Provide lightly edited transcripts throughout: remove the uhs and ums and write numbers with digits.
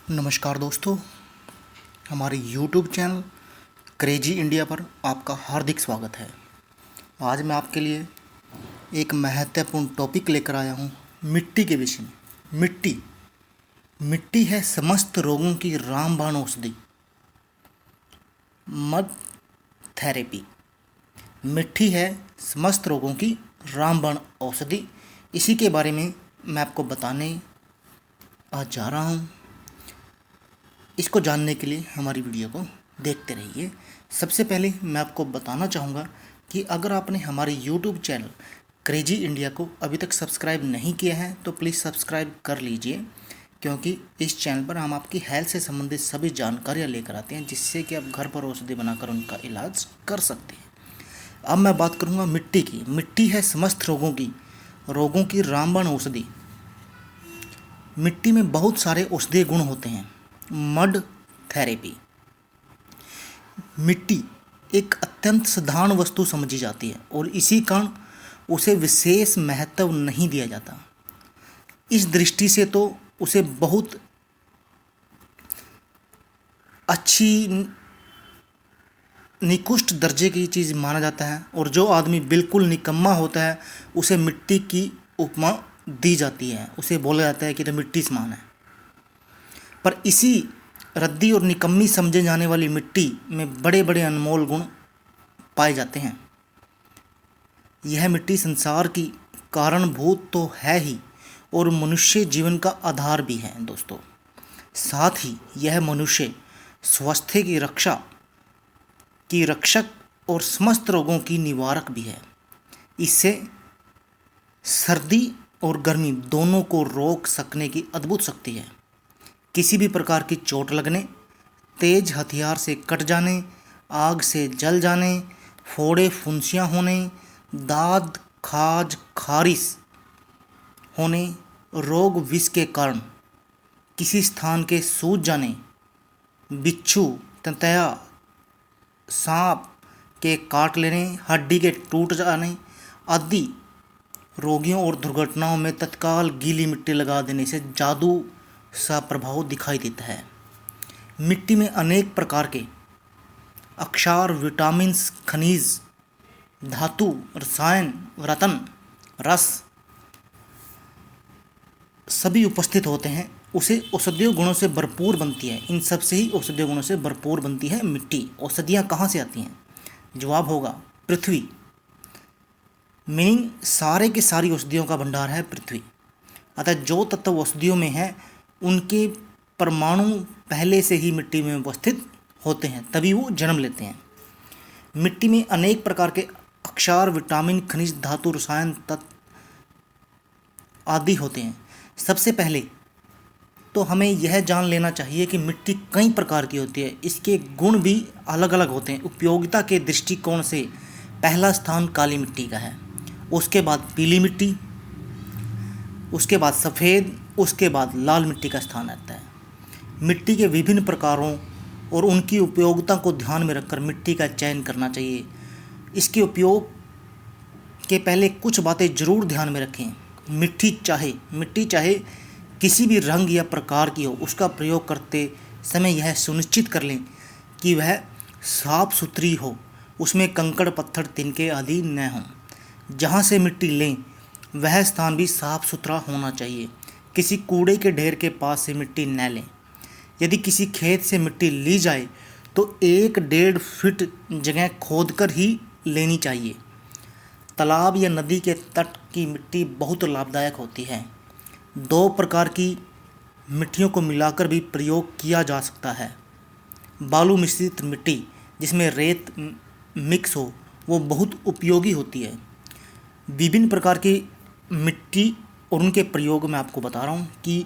नमस्कार दोस्तों, हमारे YouTube चैनल क्रेजी इंडिया पर आपका हार्दिक स्वागत है। आज मैं आपके लिए एक महत्वपूर्ण टॉपिक लेकर आया हूँ मिट्टी के विषय में। मिट्टी है समस्त रोगों की रामबाण औषधि, मड थेरेपी। मिट्टी है समस्त रोगों की रामबाण औषधि। इसी के बारे में मैं आपको बताने आज जा रहा हूँ। इसको जानने के लिए हमारी वीडियो को देखते रहिए। सबसे पहले मैं आपको बताना चाहूँगा कि अगर आपने हमारे YouTube चैनल क्रेजी इंडिया को अभी तक सब्सक्राइब नहीं किया है तो प्लीज़ सब्सक्राइब कर लीजिए, क्योंकि इस चैनल पर हम आपकी हेल्थ से संबंधित सभी जानकारियाँ लेकर आते हैं, जिससे कि आप घर पर औषधि बनाकर उनका इलाज कर सकते हैं। अब मैं बात करूँगा मिट्टी की। मिट्टी है समस्त रोगों की रामबाण औषधि। मिट्टी में बहुत सारे औषधीय गुण होते हैं। Mud therapy. मिट्टी एक अत्यंत साधारण वस्तु समझी जाती है और इसी कारण उसे विशेष महत्व नहीं दिया जाता। इस दृष्टि से तो उसे बहुत अच्छी निकृष्ट दर्जे की चीज़ माना जाता है, और जो आदमी बिल्कुल निकम्मा होता है उसे मिट्टी की उपमा दी जाती है। उसे बोला जाता है कि तो मिट्टी समान है। पर इसी रद्दी और निकम्मी समझे जाने वाली मिट्टी में बड़े बड़े अनमोल गुण पाए जाते हैं। यह मिट्टी संसार की कारणभूत तो है ही और मनुष्य जीवन का आधार भी है दोस्तों। साथ ही यह मनुष्य स्वास्थ्य की रक्षक और समस्त रोगों की निवारक भी है। इससे सर्दी और गर्मी दोनों को रोक सकने की अद्भुत शक्ति है। किसी भी प्रकार की चोट लगने, तेज हथियार से कट जाने, आग से जल जाने, फोड़े फुंसियाँ होने, दाद खाज खारिश होने, रोग विष के कारण किसी स्थान के सूज जाने, बिच्छू तंतैया सांप के काट लेने, हड्डी के टूट जाने आदि रोगियों और दुर्घटनाओं में तत्काल गीली मिट्टी लगा देने से जादू सा प्रभाव दिखाई देता है। मिट्टी में अनेक प्रकार के अक्षार, विटामिन्स, खनिज, धातु, रसायन, रत्न, रस सभी उपस्थित होते हैं। उसे औषधीय गुणों से भरपूर बनती है। इन सब से ही औषधीय गुणों से भरपूर बनती है मिट्टी। औषधियाँ कहाँ से आती हैं? जवाब होगा पृथ्वी। मीनिंग सारे के सारी औषधियों का भंडार है पृथ्वी। अतः जो तत्व औषधियों में है उनके परमाणु पहले से ही मिट्टी में उपस्थित होते हैं, तभी वो जन्म लेते हैं। मिट्टी में अनेक प्रकार के अक्षार, विटामिन, खनिज, धातु, रसायन, तत्व आदि होते हैं। सबसे पहले तो हमें यह जान लेना चाहिए कि मिट्टी कई प्रकार की होती है। इसके गुण भी अलग अलग होते हैं। उपयोगिता के दृष्टिकोण से पहला स्थान काली मिट्टी का है, उसके बाद पीली मिट्टी, उसके बाद सफ़ेद, उसके बाद लाल मिट्टी का स्थान आता है। मिट्टी के विभिन्न प्रकारों और उनकी उपयोगिता को ध्यान में रखकर मिट्टी का चयन करना चाहिए। इसके उपयोग के पहले कुछ बातें ज़रूर ध्यान में रखें। मिट्टी चाहे किसी भी रंग या प्रकार की हो, उसका प्रयोग करते समय यह सुनिश्चित कर लें कि वह साफ़ सुथरी हो, उसमें कंकड़, पत्थर, तिनके आदि न हों। जहाँ से मिट्टी लें वह स्थान भी साफ़ सुथरा होना चाहिए। किसी कूड़े के ढेर के पास से मिट्टी न लें। यदि किसी खेत से मिट्टी ली जाए तो 1-1.5 फीट जगह खोदकर ही लेनी चाहिए। तालाब या नदी के तट की मिट्टी बहुत लाभदायक होती है। 2 प्रकार की मिट्टियों को मिलाकर भी प्रयोग किया जा सकता है। बालू मिश्रित मिट्टी जिसमें रेत मिक्स हो, वो बहुत उपयोगी होती है। विभिन्न प्रकार की मिट्टी और उनके प्रयोग मैं आपको बता रहा हूँ कि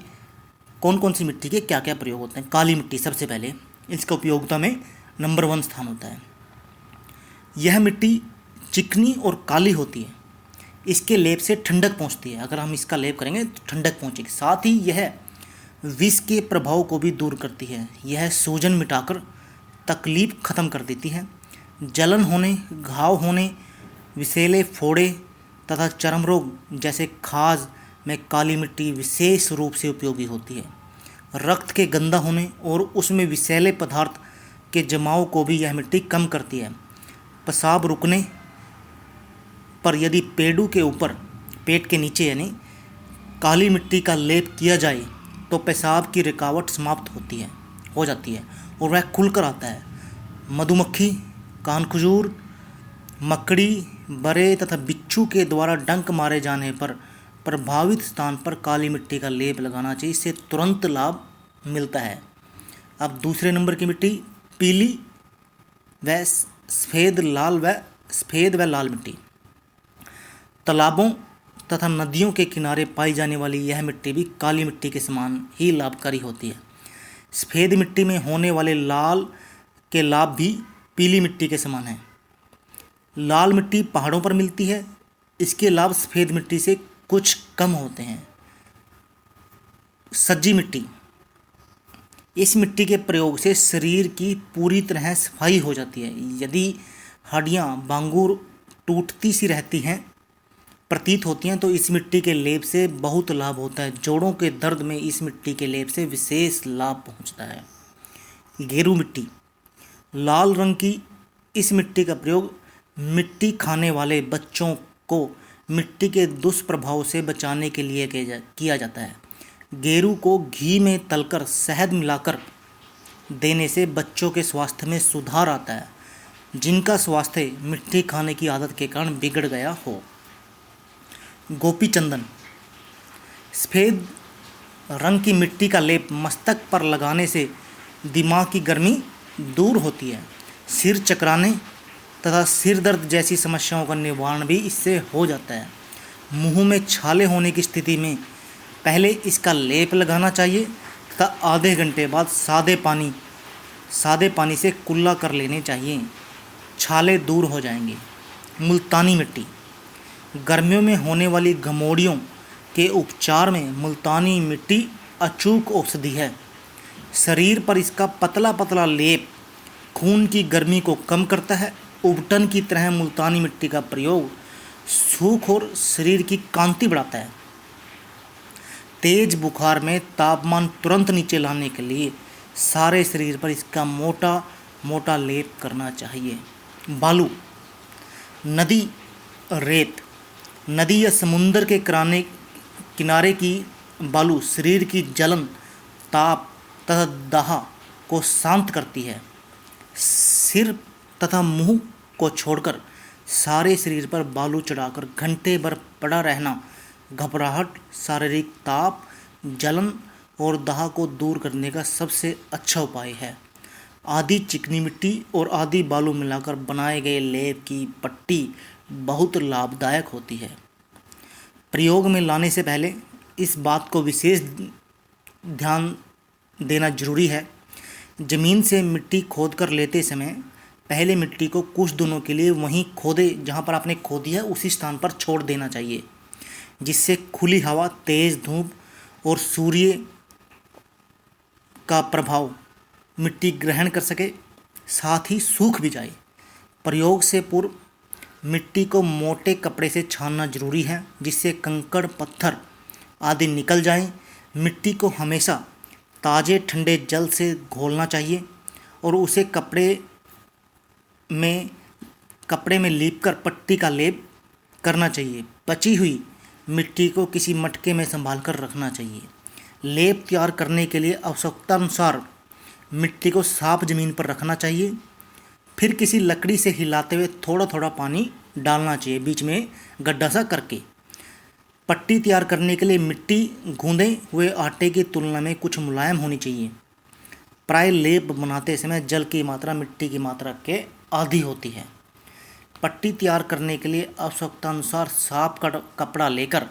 कौन कौन सी मिट्टी के क्या क्या प्रयोग होते हैं। काली मिट्टी सबसे पहले, इसका उपयोगिता में नंबर 1 स्थान होता है। यह मिट्टी चिकनी और काली होती है। इसके लेप से ठंडक पहुँचती है। अगर हम इसका लेप करेंगे तो ठंडक पहुँचेगी। साथ ही यह विष के प्रभाव को भी दूर करती है। यह सूजन मिटाकर तकलीफ ख़त्म कर देती है। जलन होने, घाव होने, विषैले फोड़े तथा चर्म रोग जैसे खाज में काली मिट्टी विशेष रूप से उपयोगी होती है। रक्त के गंदा होने और उसमें विषैले पदार्थ के जमाव को भी यह मिट्टी कम करती है। पेशाब रुकने पर यदि पेड़ों के ऊपर, पेट के नीचे यानी काली मिट्टी का लेप किया जाए तो पेशाब की रुकावट समाप्त हो जाती है और वह खुलकर आता है। मधुमक्खी, कानखजूर, मकड़ी, बरे तथा बिच्छू के द्वारा डंक मारे जाने पर प्रभावित स्थान पर काली मिट्टी का लेप लगाना चाहिए, इससे तुरंत लाभ मिलता है। अब दूसरे नंबर की मिट्टी पीली व सफ़ेद व लाल मिट्टी। तालाबों तथा नदियों के किनारे पाई जाने वाली यह मिट्टी भी काली मिट्टी के समान ही लाभकारी होती है। सफ़ेद मिट्टी में होने वाले लाल के लाभ भी पीली मिट्टी के समान हैं। लाल मिट्टी पहाड़ों पर मिलती है, इसके लाभ सफ़ेद मिट्टी से कुछ कम होते हैं। सज्जी मिट्टी, इस मिट्टी के प्रयोग से शरीर की पूरी तरह सफाई हो जाती है। यदि हड्डियाँ बांगुर टूटती सी रहती हैं प्रतीत होती हैं तो इस मिट्टी के लेप से बहुत लाभ होता है। जोड़ों के दर्द में इस मिट्टी के लेप से विशेष लाभ पहुंचता है। गेरू मिट्टी, लाल रंग की इस मिट्टी का प्रयोग मिट्टी खाने वाले बच्चों को मिट्टी के दुष्प्रभाव से बचाने के लिए किया जाता है। गेरू को घी में तलकर शहद मिलाकर देने से बच्चों के स्वास्थ्य में सुधार आता है, जिनका स्वास्थ्य मिट्टी खाने की आदत के कारण बिगड़ गया हो। गोपी चंदन, सफ़ेद रंग की मिट्टी का लेप मस्तक पर लगाने से दिमाग की गर्मी दूर होती है। सिर चकराने तथा सिर दर्द जैसी समस्याओं का निवारण भी इससे हो जाता है। मुंह में छाले होने की स्थिति में पहले इसका लेप लगाना चाहिए तथा आधे घंटे बाद सादे पानी से कुल्ला कर लेने चाहिए, छाले दूर हो जाएंगे। मुल्तानी मिट्टी, गर्मियों में होने वाली घमौड़ियों के उपचार में मुल्तानी मिट्टी अचूक औषधि है। शरीर पर इसका पतला पतला लेप खून की गर्मी को कम करता है। उबटन की तरह मुल्तानी मिट्टी का प्रयोग सूख और शरीर की कांति बढ़ाता है। तेज बुखार में तापमान तुरंत नीचे लाने के लिए सारे शरीर पर इसका मोटा मोटा लेप करना चाहिए। बालू, नदी रेत, नदी या समुंदर के किनारे की बालू शरीर की जलन, ताप तथा दाह को शांत करती है। सिर तथा मुंह को छोड़कर सारे शरीर पर बालू चढ़ाकर घंटे भर पड़ा रहना घबराहट, शारीरिक ताप, जलन और दाह को दूर करने का सबसे अच्छा उपाय है। आधी चिकनी मिट्टी और आधी बालू मिलाकर बनाए गए लेप की पट्टी बहुत लाभदायक होती है। प्रयोग में लाने से पहले इस बात को विशेष ध्यान देना जरूरी है। ज़मीन से मिट्टी खोद कर लेते समय पहले मिट्टी को कुछ दिनों के लिए वहीं खोदे जहाँ पर आपने खोदी है उसी स्थान पर छोड़ देना चाहिए, जिससे खुली हवा, तेज़ धूप और सूर्य का प्रभाव मिट्टी ग्रहण कर सके, साथ ही सूख भी जाए। प्रयोग से पूर्व मिट्टी को मोटे कपड़े से छानना जरूरी है, जिससे कंकड़, पत्थर आदि निकल जाएं। मिट्टी को हमेशा ताज़े ठंडे जल से घोलना चाहिए और उसे कपड़े में लीपकर पट्टी का लेप करना चाहिए। बची हुई मिट्टी को किसी मटके में संभाल कर रखना चाहिए। लेप तैयार करने के लिए आवश्यकतानुसार मिट्टी को साफ ज़मीन पर रखना चाहिए, फिर किसी लकड़ी से हिलाते हुए थोड़ा थोड़ा पानी डालना चाहिए, बीच में गड्ढा सा करके। पट्टी तैयार करने के लिए मिट्टी गूंदे हुए आटे की तुलना में कुछ मुलायम होनी चाहिए। प्राय लेप बनाते समय जल की मात्रा मिट्टी की मात्रा के आधी होती है। पट्टी तैयार करने के लिए आवश्यकतानुसार साफ कपड़ा लेकर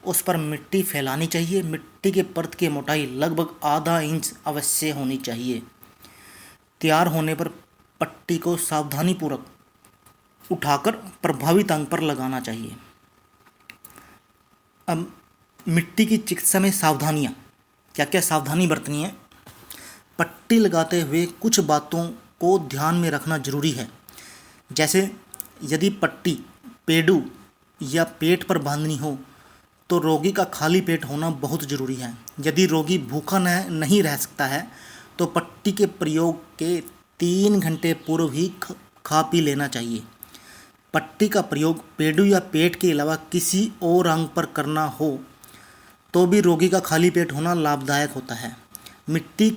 उस पर मिट्टी फैलानी चाहिए। मिट्टी के परत की मोटाई लगभग आधा इंच अवश्य होनी चाहिए। तैयार होने पर पट्टी को सावधानीपूर्वक उठाकर प्रभावित अंग पर लगाना चाहिए। अब मिट्टी की चिकित्सा में सावधानियाँ, क्या क्या सावधानी बरतनी है। पट्टी लगाते हुए कुछ बातों को ध्यान में रखना जरूरी है, जैसे यदि पट्टी पेडू या पेट पर बांधनी हो तो रोगी का खाली पेट होना बहुत ज़रूरी है। यदि रोगी भूखा नहीं रह सकता है तो पट्टी के प्रयोग के 3 घंटे पूर्व ही खा पी लेना चाहिए। पट्टी का प्रयोग पेडू या पेट के अलावा किसी और अंग पर करना हो तो भी रोगी का खाली पेट होना लाभदायक होता है। मिट्टी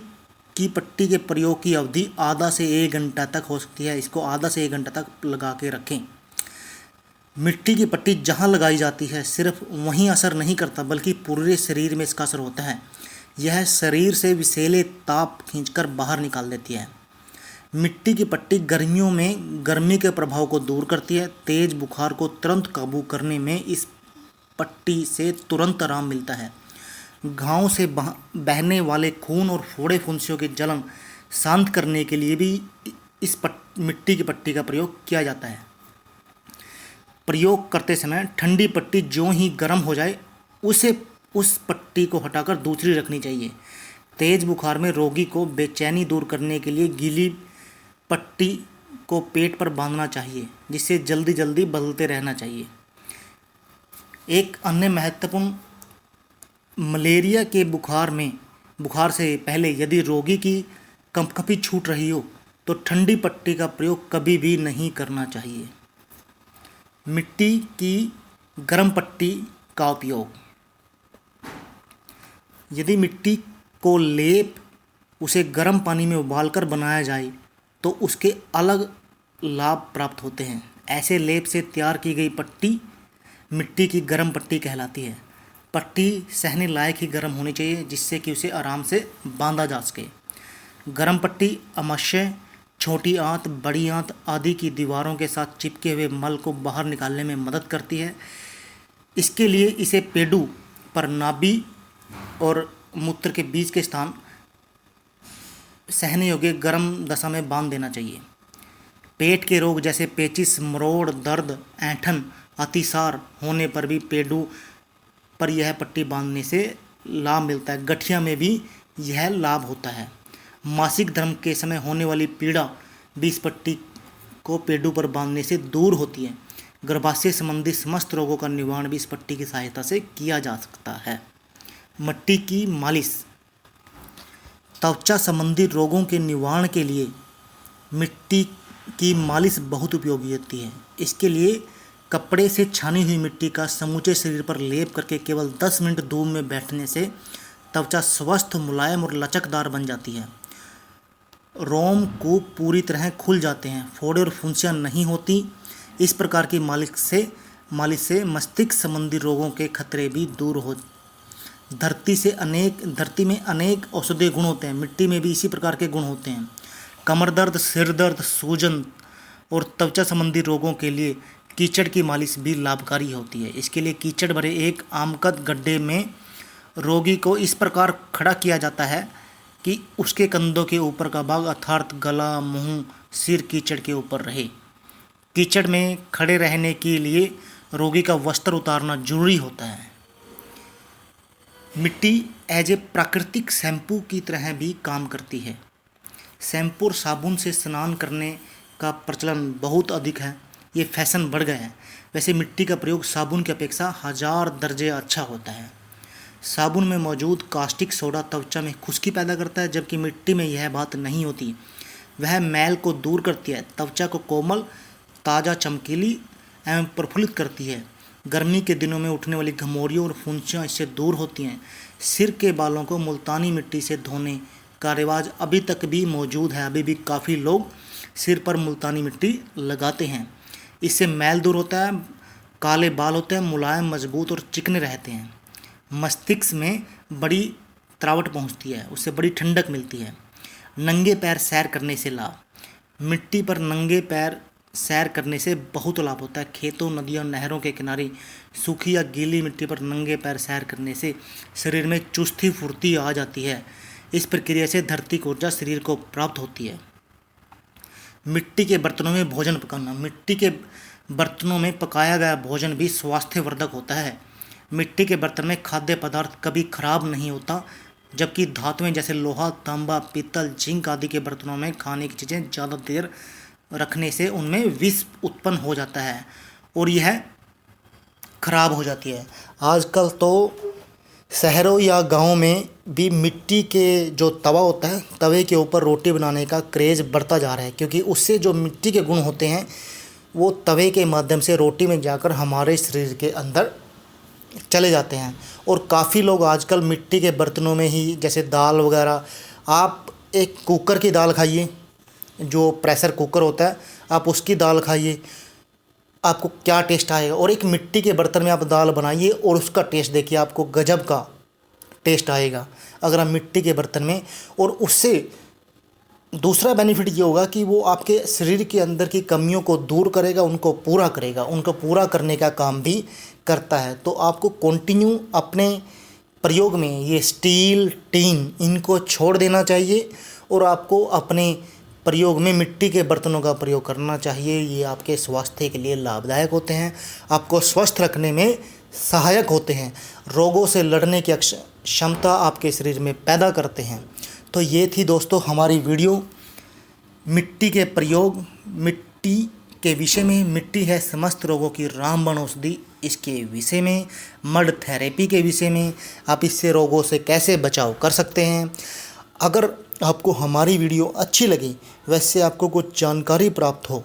की पट्टी के प्रयोग की अवधि आधा से 1 घंटा तक हो सकती है। इसको आधा से 1 घंटा तक लगा के रखें। मिट्टी की पट्टी जहाँ लगाई जाती है सिर्फ वहीं असर नहीं करता बल्कि पूरे शरीर में इसका असर होता है। यह शरीर से विषैले ताप खींचकर बाहर निकाल देती है। मिट्टी की पट्टी गर्मियों में गर्मी के प्रभाव को दूर करती है। तेज बुखार को तुरंत काबू करने में इस पट्टी से तुरंत आराम मिलता है। घाव से बहने वाले खून और फोड़े फुंसियों के जलन शांत करने के लिए भी इस मिट्टी की पट्टी का प्रयोग किया जाता है। प्रयोग करते समय ठंडी पट्टी ज्यों ही गर्म हो जाए उस पट्टी को हटाकर दूसरी रखनी चाहिए। तेज बुखार में रोगी को बेचैनी दूर करने के लिए गीली पट्टी को पेट पर बांधना चाहिए, जिससे जल्दी जल्दी बदलते रहना चाहिए। एक अन्य महत्वपूर्ण, मलेरिया के बुखार से पहले यदि रोगी की कंपकपी छूट रही हो तो ठंडी पट्टी का प्रयोग कभी भी नहीं करना चाहिए। मिट्टी की गर्म पट्टी का उपयोग। यदि मिट्टी को लेप उसे गर्म पानी में उबालकर बनाया जाए तो उसके अलग लाभ प्राप्त होते हैं। ऐसे लेप से तैयार की गई पट्टी मिट्टी की गर्म पट्टी कहलाती है। पट्टी सहने लायक ही गर्म होनी चाहिए जिससे कि उसे आराम से बांधा जा सके। गर्म पट्टी आमाशय, छोटी आंत, बड़ी आंत आदि की दीवारों के साथ चिपके हुए मल को बाहर निकालने में मदद करती है। इसके लिए इसे पेडू पर नाभि और मूत्र के बीच के स्थान सहने योग्य गर्म दशा में बांध देना चाहिए। पेट के रोग जैसे पेचिश, मरोड़, दर्द, ऐंठन, अतिसार होने पर भी पेडू पर यह पट्टी बांधने से लाभ मिलता है। गठिया में भी यह लाभ होता है। मासिक धर्म के समय होने वाली पीड़ा भी इस पट्टी को पेडू पर बांधने से दूर होती है। गर्भाशय संबंधी समस्त रोगों का निवारण भी इस पट्टी की सहायता से किया जा सकता है। मिट्टी की मालिश। त्वचा संबंधी रोगों के निवारण के लिए मिट्टी की मालिश बहुत उपयोगी होती है। इसके लिए कपड़े से छानी हुई मिट्टी का समूचे शरीर पर लेप करके केवल 10 मिनट धूप में बैठने से त्वचा स्वस्थ, मुलायम और लचकदार बन जाती है। रोम कूप पूरी तरह खुल जाते हैं, फोड़े और फुंसियाँ नहीं होती। इस प्रकार की मालिश से मस्तिष्क संबंधी रोगों के खतरे भी दूर हो। धरती में अनेक औषधीय गुण होते हैं। मिट्टी में भी इसी प्रकार के गुण होते हैं। कमर दर्द, सिर दर्द, सूजन और त्वचा संबंधी रोगों के लिए कीचड़ की मालिश भी लाभकारी होती है। इसके लिए कीचड़ भरे एक आमकद गड्ढे में रोगी को इस प्रकार खड़ा किया जाता है कि उसके कंधों के ऊपर का भाग अर्थात गला, मुंह, सिर कीचड़ के ऊपर रहे। कीचड़ में खड़े रहने के लिए रोगी का वस्त्र उतारना जरूरी होता है। मिट्टी एज ए प्राकृतिक शैम्पू की तरह भी काम करती है। शैम्पू और साबुन से स्नान करने का प्रचलन बहुत अधिक है। ये फैशन बढ़ गया है। वैसे मिट्टी का प्रयोग साबुन की अपेक्षा 1000 दर्जे अच्छा होता है। साबुन में मौजूद कास्टिक सोडा त्वचा में खुश्की पैदा करता है, जबकि मिट्टी में यह बात नहीं होती। वह मैल को दूर करती है, त्वचा को कोमल, ताज़ा, चमकीली एवं प्रफुल्लित करती है। गर्मी के दिनों में उठने वाली घमौरियों और फुंसियाँ इससे दूर होती हैं। सिर के बालों को मुल्तानी मिट्टी से धोने का रिवाज अभी तक भी मौजूद है। अभी भी काफ़ी लोग सिर पर मुल्तानी मिट्टी लगाते हैं। इससे मैल दूर होता है, काले बाल होते हैं, मुलायम, मजबूत और चिकने रहते हैं। मस्तिष्क में बड़ी तरावट पहुंचती है, उससे बड़ी ठंडक मिलती है। नंगे पैर सैर करने से लाभ। मिट्टी पर नंगे पैर सैर करने से बहुत लाभ होता है। खेतों, नदियों, नहरों के किनारे सूखी या गीली मिट्टी पर नंगे पैर सैर करने से शरीर में चुस्ती फुर्ती आ जाती है। इस प्रक्रिया से धरती की ऊर्जा शरीर को प्राप्त होती है। मिट्टी के बर्तनों में भोजन पकाना। मिट्टी के बर्तनों में पकाया गया भोजन भी स्वास्थ्यवर्धक होता है। मिट्टी के बर्तन में खाद्य पदार्थ कभी खराब नहीं होता, जबकि धातुएं जैसे लोहा, तांबा, पीतल, जिंक आदि के बर्तनों में खाने की चीज़ें ज़्यादा देर रखने से उनमें विष उत्पन्न हो जाता है और यह खराब हो जाती है। आजकल तो शहरों या गांव में भी मिट्टी के जो तवा होता है, तवे के ऊपर रोटी बनाने का क्रेज़ बढ़ता जा रहा है, क्योंकि उससे जो मिट्टी के गुण होते हैं वो तवे के माध्यम से रोटी में जाकर हमारे शरीर के अंदर चले जाते हैं। और काफ़ी लोग आजकल मिट्टी के बर्तनों में ही, जैसे दाल वगैरह, आप एक कुकर की दाल खाइए, जो प्रेशर कुकर होता है, आप उसकी दाल खाइए, आपको क्या टेस्ट आएगा। और एक मिट्टी के बर्तन में आप दाल बनाइए और उसका टेस्ट देखिए, आपको गजब का टेस्ट आएगा अगर आप मिट्टी के बर्तन में। और उससे दूसरा बेनिफिट ये होगा कि वो आपके शरीर के अंदर की कमियों को दूर करेगा, उनको पूरा करेगा, उनको पूरा करने का काम भी करता है। तो आपको कंटिन्यू अपने प्रयोग में ये स्टील, टीन, इनको छोड़ देना चाहिए और आपको अपने प्रयोग में मिट्टी के बर्तनों का प्रयोग करना चाहिए। ये आपके स्वास्थ्य के लिए लाभदायक होते हैं, आपको स्वस्थ रखने में सहायक होते हैं, रोगों से लड़ने की क्षमता आपके शरीर में पैदा करते हैं। तो ये थी दोस्तों हमारी वीडियो मिट्टी के प्रयोग, मिट्टी के विषय में। मिट्टी है समस्त रोगों की रामबाण औषधि, इसके विषय में, मड थेरेपी के विषय में, आप इससे रोगों से कैसे बचाव कर सकते हैं। अगर आपको हमारी वीडियो अच्छी लगी, वैसे आपको कुछ जानकारी प्राप्त हो,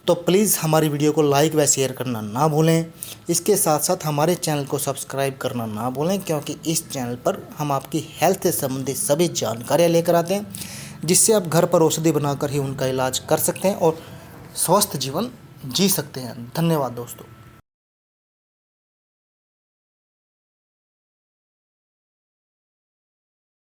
तो प्लीज़ हमारी वीडियो को लाइक व शेयर करना ना भूलें। इसके साथ साथ हमारे चैनल को सब्सक्राइब करना ना भूलें, क्योंकि इस चैनल पर हम आपकी हेल्थ से संबंधित सभी जानकारियाँ लेकर आते हैं, जिससे आप घर पर औषधि बनाकर ही उनका इलाज कर सकते हैं और स्वस्थ जीवन जी सकते हैं। धन्यवाद दोस्तों।